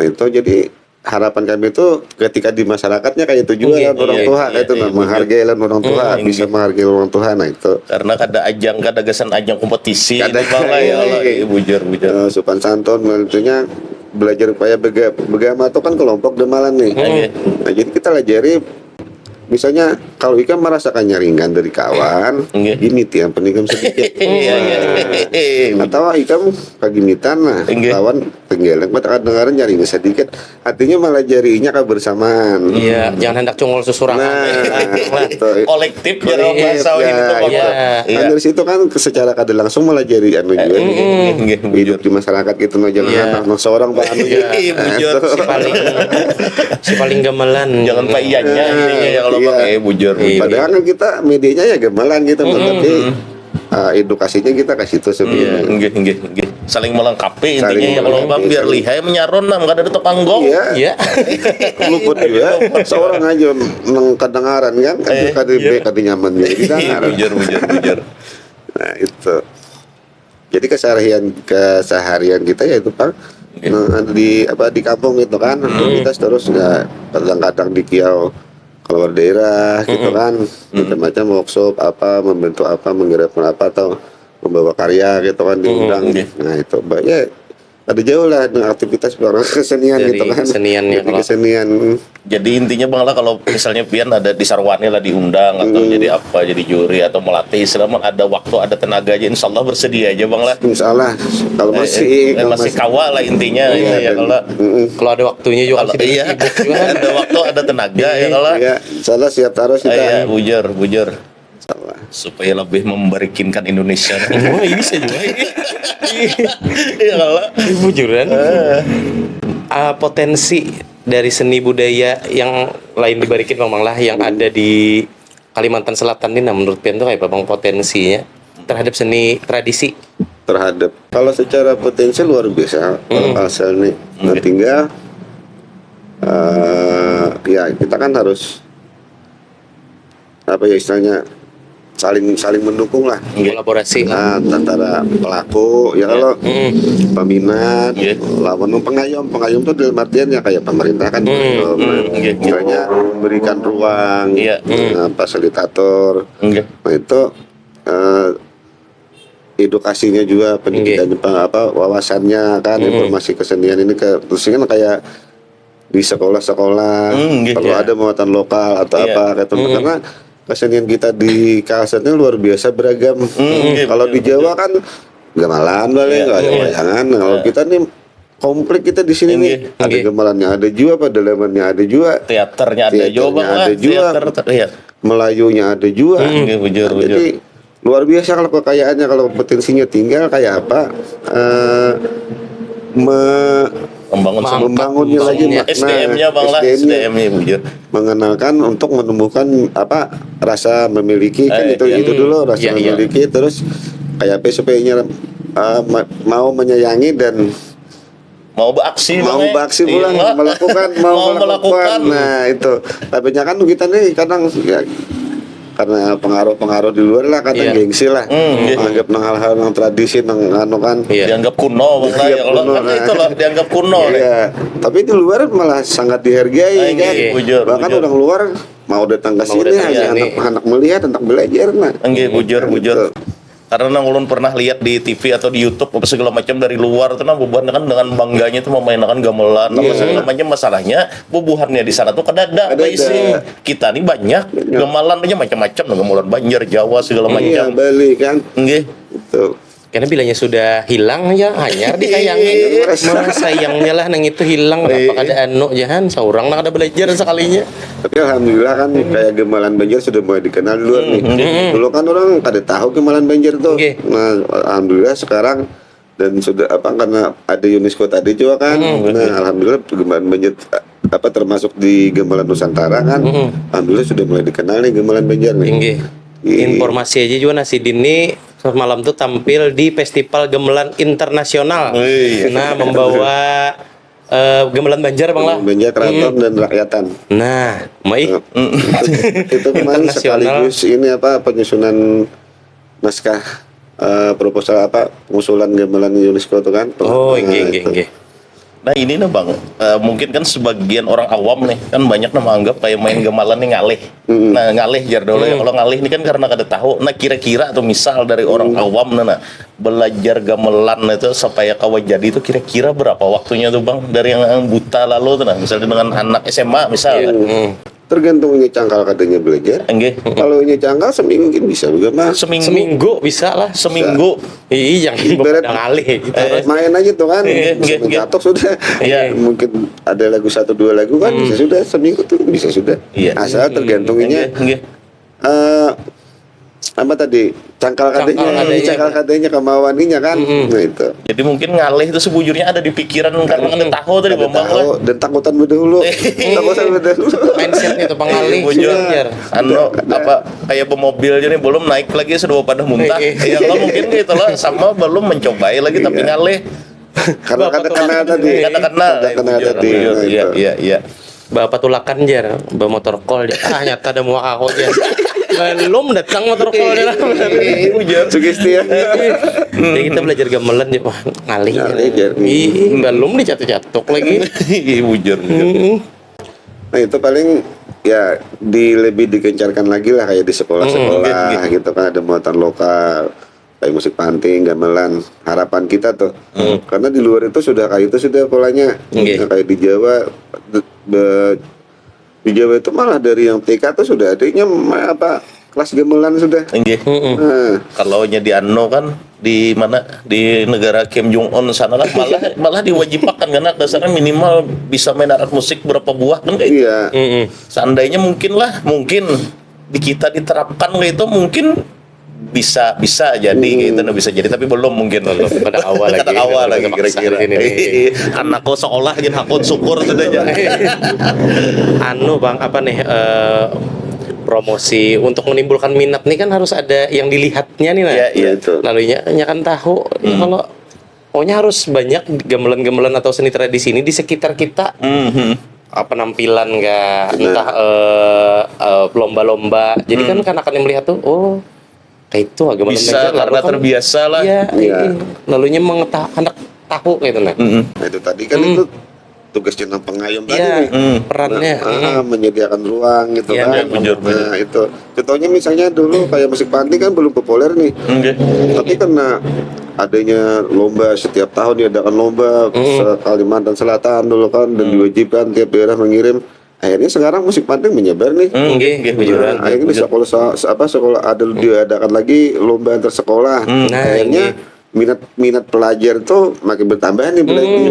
itu jadi harapan kami itu ketika di masyarakatnya kayak itu juga orang tua kayak itu menghargai orang tua, bisa menghargai orang tua. Nah itu karena kada gasan ajang kompetisi ada ya bujur sopan santun tentunya belajar upaya begama itu kan kelompok demalan nih. Nah jadi kita pelajari misalnya kalau ikan merasakannya ringan dari kawan, gini yang peningkam sedikit. Atau ikan kagimitan lah, kawan tenggeleng, kadang-kadang nyari sedikit. Artinya malah jarinya kebersamaan. Iya, jangan hendak cungol susurangan. Kolektif ya bahasa ini. Dari situ kan secara kada langsung malah jari anu juga. Hidup di masyarakat gitu jangan anak seorang pak anu. Si paling gamelan. Jangan pak ianya ya kalau pakai bujur. Padahal kan kita medianya ya gamelan gitu, tapi edukasinya kita kasih itu sebenarnya. Saling melengkapi intinya ya kalau bang biar lihai menyaron nam kada ada tukang gong. Iya. Luput juga seorang aja nang kedengaran kan, kada nyaman jadi bujur. Nah itu. Jadi keseharian kita ya itu Pak. Nah, di kampung itu kan aktivitas terus ya kadang-kadang di kiau keluar daerah gitu kan, macam-macam workshop membentuk menggerakkan atau membawa karya gitu kan diundang. Nah itu banyak ada jauh lah dengan aktivitas kesenian dari gitu kan. Kesenian. Jadi intinya bang lah kalau misalnya pian ada di Sarwani lah diundang atau jadi juri atau melatih selama ada waktu ada tenaga aja insya Allah bersedia aja bang lah. Insya Allah kalau masih kawal lah intinya kalau ada waktunya juga ada waktu ada tenaga ya kalau. Insya Allah siap taruh kita. Bujur. Supaya lebih memberikinkan Indonesia. Ini bisa juga. Iya kalau bujuran. Potensi dari seni budaya yang lain dibarikin bang lah yang ada di Kalimantan Selatan ini, menurut Pian tuh kayak apa bang potensinya terhadap seni tradisi? Terhadap kalau secara potensi luar biasa kalau asal nih. Nah tinggal ya kita kan harus istilahnya saling mendukung lah, kolaborasi antara pelaku ya kalau peminat lawan pengayom itu dalam artian ya kayak pemerintah kan misalnya memberikan ruang fasilitator. Nah itu edukasinya juga pendidikan wawasannya kan informasi kesenian ini terusnya kan kayak di sekolah-sekolah kalau ada muatan lokal atau karena kesenian kita di kawasannya luar biasa beragam. Kalau di Jawa kan gamelan nggak ada wayangan. Kalau kita nih komplit kita di sini nih. Ada Nggih. gamelannya ada juga, pedalamannya ada juga, Teaternya ada juga Bang lah. ada juga. Teater iya. Melayunya ada juga. Nggih, bujur. Jadi luar biasa kalau kekayaannya, kalau potensinya tinggal kayak apa? Membangunnya lagi SDM-nya Bang lah, SDM-nya bujur. mengenalkan untuk menumbuhkan apa rasa memiliki kan itu dulu rasa Iya. memiliki, terus kayak apa supaya mau menyayangi dan Mau beraksi mau Bang, beraksi Iya, pulang Bang. melakukan Mau melakukan. nah itu tapi kan kita nih kadang ya, karena pengaruh di luar lah kadang Iya. gengsi lah anggap hal-hal yang tradisi anu kan Iya. Dianggap kuno Bang lah. Iya, Ya Allah kuno, kan nah. itu loh dianggap kuno. Iya, tapi di luar malah sangat dihargai kan. bujur, Bahkan bujur. orang luar mau datang ke Mau sini datang ke hanya sini. anak melihat, anak belajar nah. Enggak bujur. Gitu. Karena ulun pernah lihat di TV atau di YouTube apa segala macam dari luar tuh bubuhan kan dengan bangganya itu memainkan gamelan apa segala macam, masalahnya bubuhannya di sana tuh kadada Kadada. isi. Kita nih banyak gamelan aja macam-macam gamelan Banjar, Jawa segala Iya, macam. Bali kan. Nggih. Gitu. Karena bilangnya sudah hilang ya hanyar disayangi. Sayangnya lah nang itu hilang apa kada anu jahan saurang nak ada belajar sekalinya. Tapi alhamdulillah kan kayak gamelan Banjar sudah mulai dikenal di luar nih. Dulu kan orang kada tahu gamelan Banjar tuh. Oke. Nah, alhamdulillah sekarang dan sudah apa karena ada UNESCO tadi juga kan. Nah, alhamdulillah gamelan Banjar apa termasuk di gamelan Nusantara kan. Alhamdulillah sudah mulai dikenal nih gamelan Banjar nih. Nggih. Informasi aja juga nasi dini malam tuh tampil di Festival Gamelan Internasional. Wih. Nah, membawa gamelan Banjar Bang lah. Banjar keraton dan rakyatan. Nah, Mai. Itu kemarin Internasional. sekaligus ini apa penyusunan naskah proposal apa pengusulan gamelan UNESCO itu kan. Oh, Nah, nggih itu. nggih. Nah ini nih Bang, mungkin kan sebagian orang awam nih kan banyak nama anggap kayak main gamelan nih ngalih. Nah ngalih jar dulu ya. Kalau ngalih ini kan karena kada tahu. Nah kira-kira atau misal dari orang awam nah belajar gamelan itu supaya kawa jadi itu kira-kira berapa waktunya tuh Bang dari yang buta lalu tuh nah misalnya dengan anak SMA misal. Tergantung ini cangkal katanya belajar. Enggak. Kalau ini cangkal seminggu mungkin bisa juga mas. Seminggu bisa lah. Seminggu. Iya, yang Ibarat- pada ngalih gitu. Main aja tuh kan, Iya. mencatok sudah. Iya. Mungkin ada lagu 1-2 lagu kan bisa sudah seminggu tuh bisa sudah. Iya. Asal tergantunginya Enggak. apa tadi cangkal katanya kemauannya kan. Nah itu. Jadi mungkin ngalih itu sebujurnya ada di pikiran karena kan tahu tadi Bang lah. Tahu dan takutan dulu. Takutan dulu. Mindsetnya tuh pengalih. Bujur. Belajar. Anu apa kayak bermobil jadi belum naik lagi sudah pada muntah. Ya lo mungkin gitu lah sama belum mencobai lagi tapi ngalih. Karena kata kenal tadi. Kata kenal. tadi. Nah, itu. Iya. Bapak tulakan jar, bawa motor call dia. Ah nyata ada muak aku jar. Belum datang motor call dia. Bujur. Sugesti ya. Jadi kita belajar gamelan ya, wah ngalih. Ngalih, Jar. Ih, belum dicatuk-catuk lagi. Bujur. Nah itu paling ya lebih digencarkan lagi lah kayak di sekolah-sekolah gitu kan ada muatan lokal kayak musik panting, gamelan. Harapan kita tuh karena di luar itu sudah kayak itu sudah polanya. Nah, kayak di Jawa di Jawa itu malah dari yang TK tuh sudah adanya apa kelas gamelan sudah. Nggih. Nah, Kalau nya di Anno kan di mana di negara Kim Jong Un sana lah malah diwajibkan karena dasarnya minimal bisa main alat musik berapa buah kan kayak gitu. iya. Seandainya mungkin di kita diterapkan kayak itu mungkin bisa jadi kayak itu bisa jadi tapi belum mungkin Pada awal lagi. kata awal lagi Maksa kira-kira di sini. anakku sekolah jadi hakun syukur sudah aja. Anu Bang, apa nih promosi untuk menimbulkan minat nih kan harus ada yang dilihatnya nih nah. Iya, itu. Lalunya kan tahu ya, kalau pokoknya harus banyak gamelan-gamelan atau seni tradisi ini di sekitar kita. Penampilan enggak entah lomba-lomba. Jadi kan akan yang melihat tuh oh kayak itu gamelan Bisa Banjar. Lalu karena kan, terbiasa lah. Iya, Iya. lalunya anak tahu gitu nah. Nah itu tadi kan itu tugasnya tentang pengayom tadi Iya, nih. perannya. Menyediakan ruang gitu Iya, kan. bener. Nah itu contohnya misalnya dulu kayak musik panti kan belum populer nih. Tapi karena adanya lomba setiap tahun diadakan lomba Kalimantan Selatan dulu kan dan diwajibkan tiap daerah mengirim. Akhirnya sekarang musik panting menyebar nih. Nggih, bujuran. Akhirnya di sekolah ada diadakan lagi lomba antar sekolah. Nah, Akhirnya minat pelajar tuh makin bertambah nih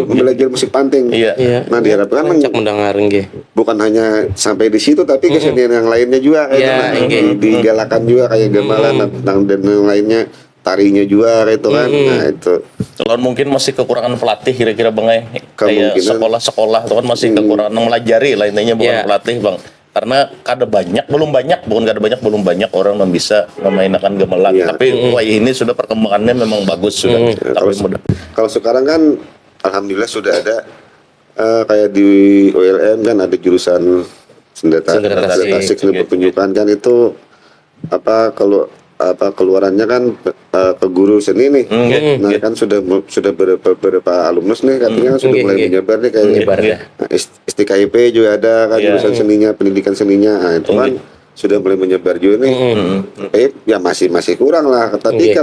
belajar musik panting. Iya. Nah diharapkan Cak mendengar nggih. bukan hanya sampai di situ tapi kesenian yang lainnya juga kayak Iya, nggih. digalakan juga kayak gamelan dan yang lainnya, tarinya juga kayak itu kan. Nah itu Kalau mungkin masih kekurangan pelatih kira-kira Bang kayak Kemungkinan. sekolah-sekolah itu kan masih kekurangan melajari lah intinya bukan Iya. pelatih Bang. Karena belum banyak orang yang bisa memainkan gamelan. Iya. Tapi wah ini sudah perkembangannya memang bagus sudah. Tapi mudah. kalau sekarang kan alhamdulillah sudah ada kayak di ULM kan ada jurusan senjata tasik seni pertunjukan kan itu keluarannya kan ke guru seni nih. Nah kan sudah beberapa alumnus nih katanya kan sudah mulai menyebar nih kayak Menyebar dah. Nah, STKIP juga ada kan jurusan seninya, pendidikan seninya. Nah, itu kan sudah mulai menyebar juga nih. Tapi ya masih kurang lah. Tapi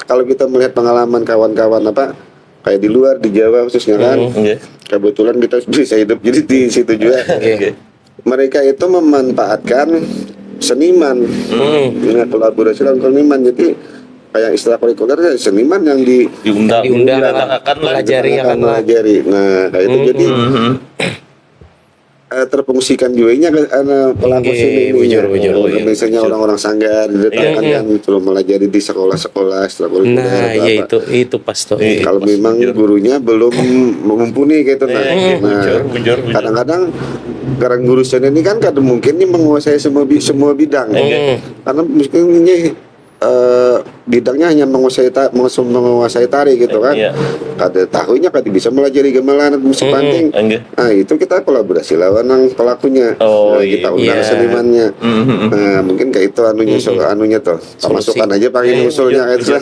kalau kita melihat pengalaman kawan-kawan kayak di luar di Jawa khususnya kan, kebetulan kita bisa hidup jadi di situ juga. Mereka itu memanfaatkan seniman, dengan kolaborasi dengan seniman. Jadi kayak istilah kurikuler seniman yang diundang akan pelajari Nah kayak itu jadi terfungsikan juga ini pelaku seni ini. Misalnya orang-orang Sanggar didatangkan kan terus melajari di sekolah-sekolah ekstrakurikuler. Nah, iya itu pas tuh. Kalau memang gurunya belum mumpuni gitu kadang-kadang guru seni ini kan kadang mungkin ini menguasai semua bidang. Karena mungkin ini bidangnya hanya menguasai tari gitu kan. Kada tahunya kada bisa melajari gamelan musik panting. Nah itu kita kolaborasi lawan yang pelakunya. Kita undang senimannya. Nah mungkin kayak itu anunya tuh. Masukkan aja pakai usulnya kayak itu.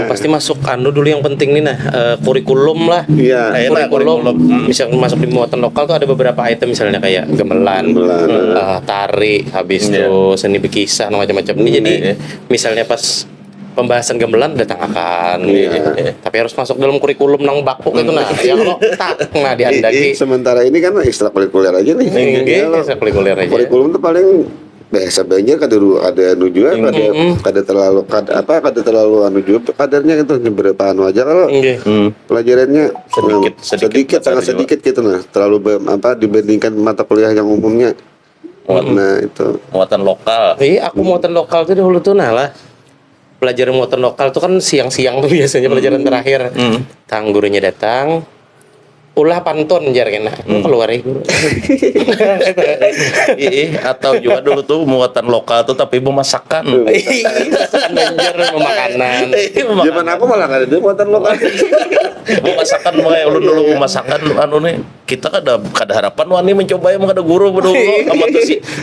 Pasti masuk dulu yang penting nih kurikulum lah. Iya. Kurikulum. Misalnya masuk di muatan lokal tuh ada beberapa item misalnya kayak gamelan, tari, habis itu seni berkisah macam-macam. Ini jadi misalnya pas pembahasan gamelan datang akan tapi harus masuk dalam kurikulum nang baku gitu ya kalau diandaki. Sementara ini kan ekstrakurikuler aja nih. Ekstrakurikuler aja. Kurikulum tuh paling biasa banyak ada anu juga kada terlalu anu juga kadarnya gitu beberapa anu aja kalau pelajarannya sangat sedikit gitu terlalu dibandingkan mata kuliah yang umumnya. Nah itu muatan lokal. Iya, aku muatan lokal tuh dahulu tuh pelajaran muatan lokal tuh kan siang-siang tuh biasanya pelajaran terakhir. Tang gurunya datang, ulah pantun jar kena. Keluar guru. Atau juga dulu tuh muatan lokal tuh tapi memasakan. Masakan banjar makanan. Zaman aku malah nggak ada muatan lokal. Memasakan mulai dulu memasakan nih kita kada harapan wani mencoba yang kada guru dulu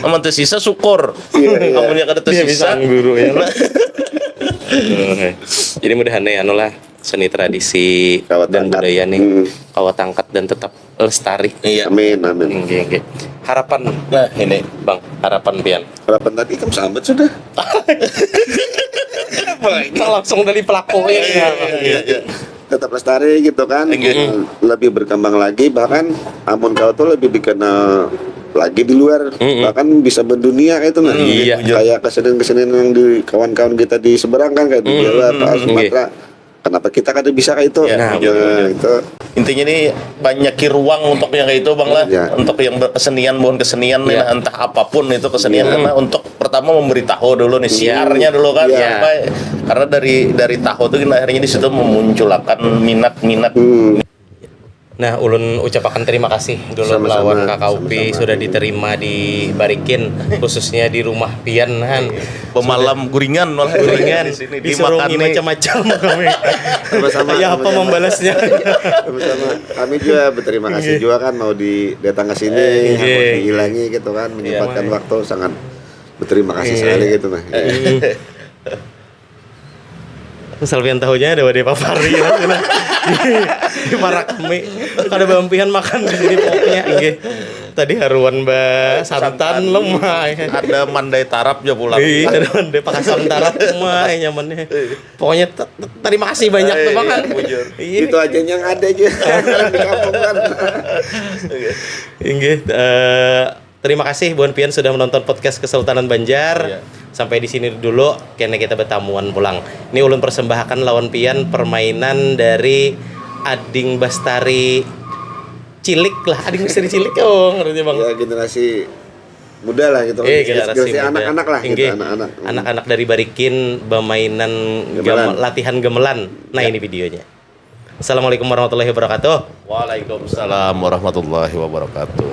aman tersisa syukur amunnya kada tersisa guru ya. Jadi mudah-mudahan lah seni tradisi dan budaya nih kawat angkat dan tetap lestari. Amin. Oke. Harapan ini Bang, harapan pian. Harapan tadi kan sambat sudah. Langsung dari pelaku ya. Tetap lestari gitu kan, lebih berkembang lagi, bahkan amun kau tuh lebih dikenal lagi di luar, bahkan bisa mendunia itu kayak kesenian yang di kawan-kawan kita di seberang kan kayak di Jawa, Sumatera. Kenapa kita kada bisa kayak itu? Itu intinya nih banyak ruang untuk yang kayak itu Bang lah, untuk yang kesenian entah apapun itu kesenian karena untuk pertama memberitahu dulu nih siarnya dulu kan sampai karena dari tahu tuh akhirnya di situ memunculkan minat. Nah, ulun ucapakan terima kasih dulu melawan KKUP sudah diterima di Barikin khususnya di rumah Pian kan. Pemalam guringan di sini dimakan macam-macam kami. Sama-sama. Ya apa membalasnya? Sama-sama. Kami juga berterima kasih juga kan mau datang ke sini, mau dihilangi gitu kan, menyempatkan waktu sangat berterima kasih sekali gitu nah. Salvian tahunya ada wadah papari di para kami kada bampihan makan di sini pokoknya tadi haruan santan lemah ada mandai tarap aja pulang ada mandai pakasan tarap mah nyamannya pokoknya terima kasih banyak tuh Bang kan itu aja yang ada aja di kampung kan. Terima kasih Buan Pian sudah menonton podcast Kesultanan Banjar. Sampai di sini dulu, karena kita bertamuan pulang. Ini ulun persembahkan lawan pian permainan dari Ading Bastari cilik lah, Ading Bastari cilik ngerti Bang. Ya generasi muda lah gitu. Generasi muda. Anak-anak lah gitu, Inggih. anak-anak. Anak-anak dari Barikin bermainan latihan gamelan. Nah, ini videonya. Assalamualaikum warahmatullahi wabarakatuh. Waalaikumsalam warahmatullahi wabarakatuh.